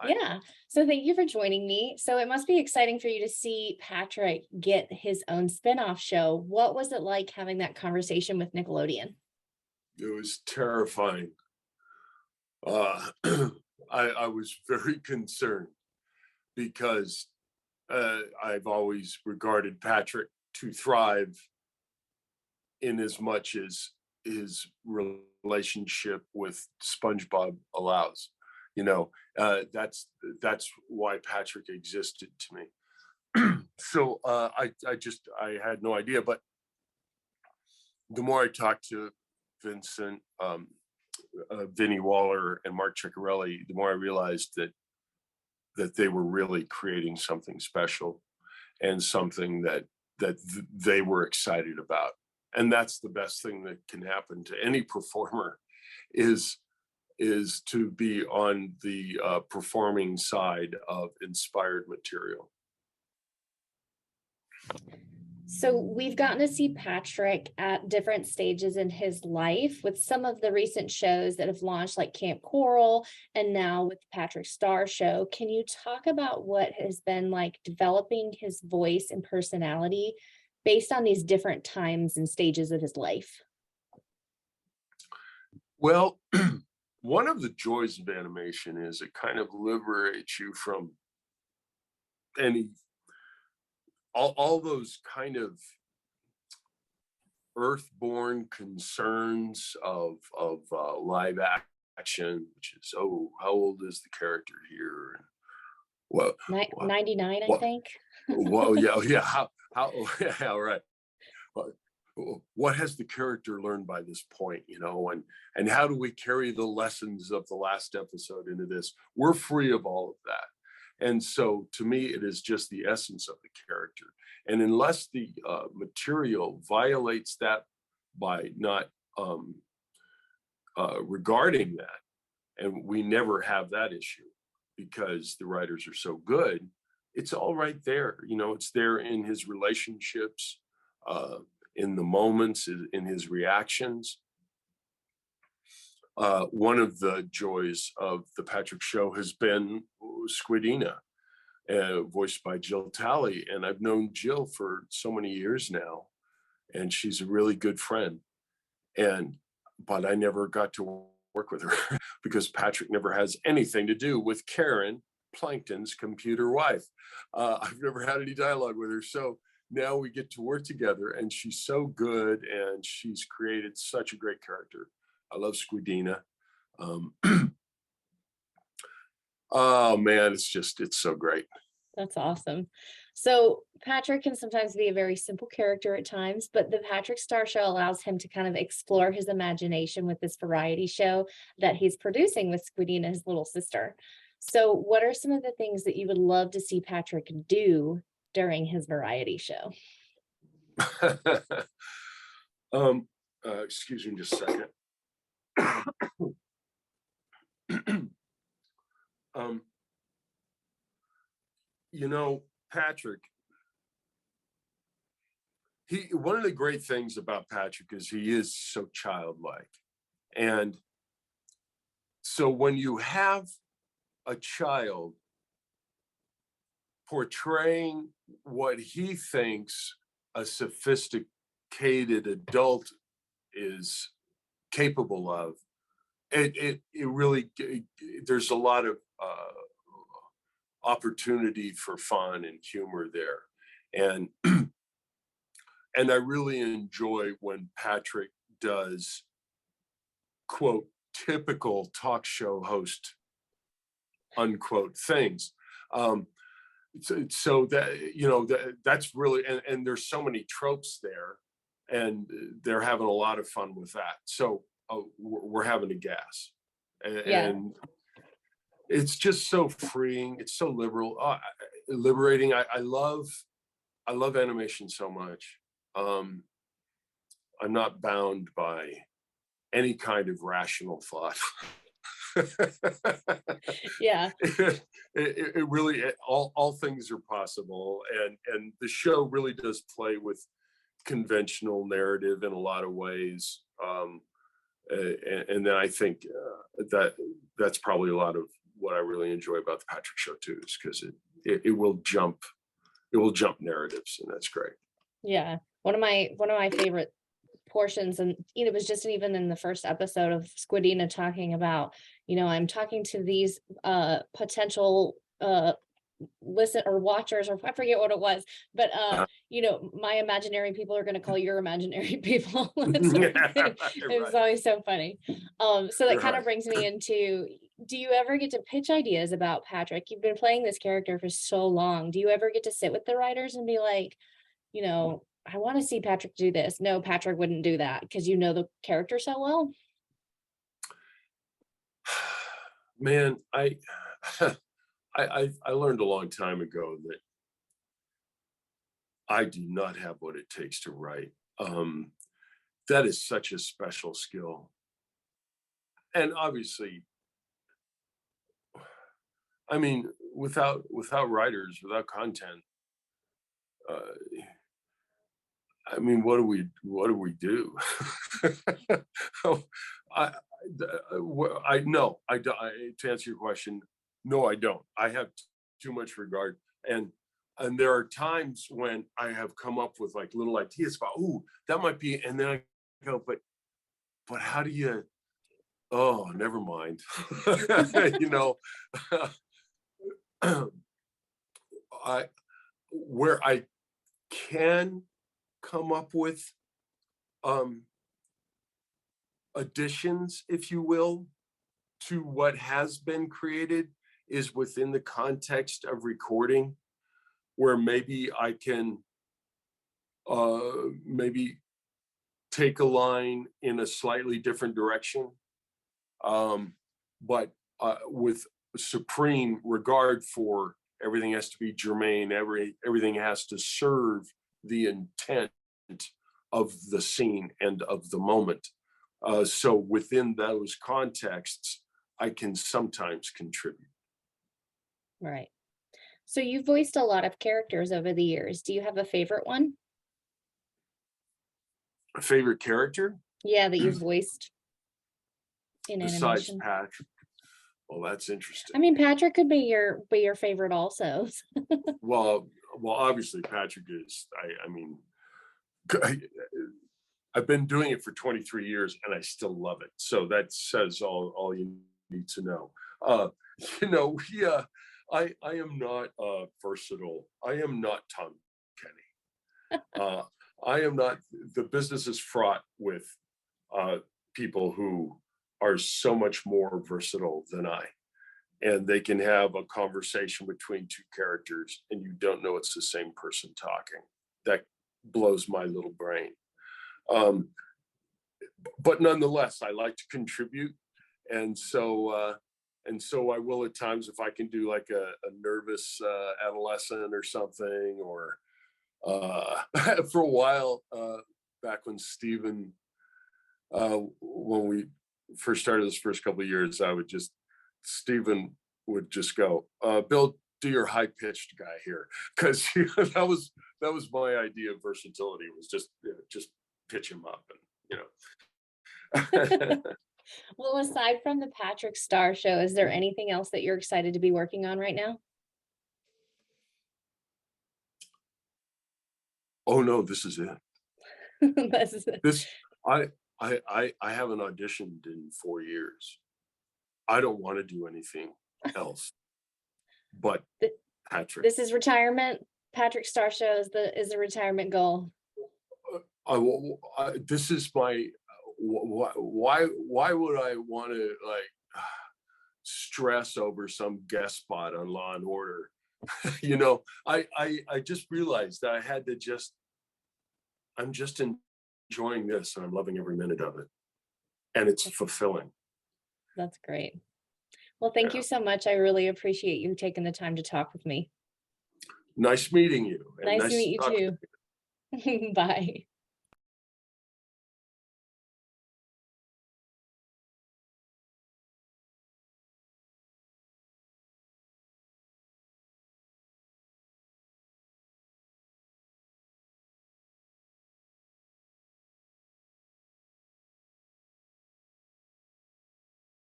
Yeah. So thank you for joining me. So it must be exciting for you to see Patrick get his own spin-off show. What was it like having that conversation with Nickelodeon? It was terrifying. Uh, I was very concerned because I've always regarded Patrick to thrive in as much as his relationship with SpongeBob allows. You know, that's why Patrick existed to me. So I had no idea, but the more I talked to Vincent, Vinnie Waller, and Mark Ciccarelli, the more I realized that they were really creating something special and something that they were excited about. And that's the best thing that can happen to any performer is to be on the performing side of inspired material. So we've gotten to see Patrick at different stages in his life with some of the recent shows that have launched, like Camp Coral, and now with Patrick Star Show. Can you talk about what has been like developing his voice and personality based on these different times and stages of his life? Well, one of the joys of animation is it kind of liberates you from any all those kind of earthborn concerns of live action, which is, oh, how old is the character here, and what 99, I what think. well, yeah, how yeah, right. What what has the character learned by this point, and how do we carry the lessons of the last episode into this? We're free of all of that. And so to me, it is just the essence of the character. And unless the material violates that by not regarding that, and we never have that issue because the writers are so good, it's all right there. It's there in his relationships, in the moments, in his reactions. One of the joys of the Patrick Show has been Squidina, voiced by Jill Talley. And I've known Jill for so many years now, and she's a really good friend. But I never got to work with her because Patrick never has anything to do with Karen, Plankton's computer wife. I've never had any dialogue with her. So now we get to work together, and she's so good, and she's created such a great character. I love Squidina. Oh man, it's so great. That's awesome. So Patrick can sometimes be a very simple character at times, but the Patrick Star Show allows him to kind of explore his imagination with this variety show that he's producing with Squidina, his little sister. So what are some of the things that you would love to see Patrick do during his variety show? Excuse me just a second. um, Patrick, one of the great things about Patrick is he is so childlike. And so when you have a child portraying what he thinks a sophisticated adult is capable of, it really, there's a lot of opportunity for fun and humor there. And and I really enjoy when Patrick does, quote, typical talk show host, unquote, things. So that's really, and there's so many tropes there, and they're having a lot of fun with that. So we're having a gas, Yeah. and it's just so freeing. It's so liberating. I love animation so much. I'm not bound by any kind of rational thought. Yeah. It really, all things are possible, and the show really does play with conventional narrative in a lot of ways. And then I think that's probably a lot of what I really enjoy about the Patrick Show too, is because it will jump narratives, and that's great. Yeah. One of my favorite portions, and it was just even in the first episode of Squidina talking about, I'm talking to these potential listen or watchers, or I forget what it was, but my imaginary people are going to call your imaginary people. It was Right. always so funny. So that kind of Right. brings me into, do you ever get to pitch ideas about Patrick? You've been playing this character for so long. Do you ever get to sit with the writers and be like, I want to see Patrick do this? No, Patrick wouldn't do that, because the character so well. Man, I learned a long time ago that I do not have what it takes to write. That is such a special skill. And obviously, I mean, without writers, without content, uh, I mean, what do we do? Oh, I, no, to answer your question, no, I don't. I have too much regard, and there are times when I have come up with like little ideas about, oh, that might be, and then I go, but how do you? Oh, never mind. you know, I where I can come up with additions, if you will, to what has been created is within the context of recording, where maybe I can maybe take a line in a slightly different direction, but with supreme regard for everything has to be germane, everything has to serve the intent of the scene and of the moment. So within those contexts, I can sometimes contribute. Right. So you've voiced a lot of characters over the years. Do you have a favorite one? A favorite character? Yeah, that you've voiced in Besides animation. Patrick? Well, that's I interesting. mean, Patrick could be your favorite also. Well, obviously Patrick is. I mean, I've been doing it for 23 years and I still love it. So that says all you need to know. I am not versatile. I am not Tom Kenny. I am not. The business is fraught with people who are so much more versatile than I. And they can have a conversation between two characters and you don't know it's the same person talking. That blows my little brain. But nonetheless, I like to contribute. And so I will at times, if I can do like a nervous adolescent or something, or for a while, back when Stephen, when we first started this first couple of years, Stephen would just go, Bill, do your high pitched guy here. Cause that was my idea of versatility, was just pitch him up and, Well, aside from the Patrick Star Show, is there anything else that you're excited to be working on right now? Oh no, this is it. This is it. This, I haven't auditioned in 4 years. I don't want to do anything else but Patrick. This is retirement. Patrick Star Show is the retirement goal. This is my, why would I want to like stress over some guest spot on Law and Order? I just realized that I had to I'm just enjoying this and I'm loving every minute of it. And it's fulfilling. That's great. Well, thank you so much. I really appreciate you taking the time to talk with me. Nice meeting you. Nice to meet you too. Bye.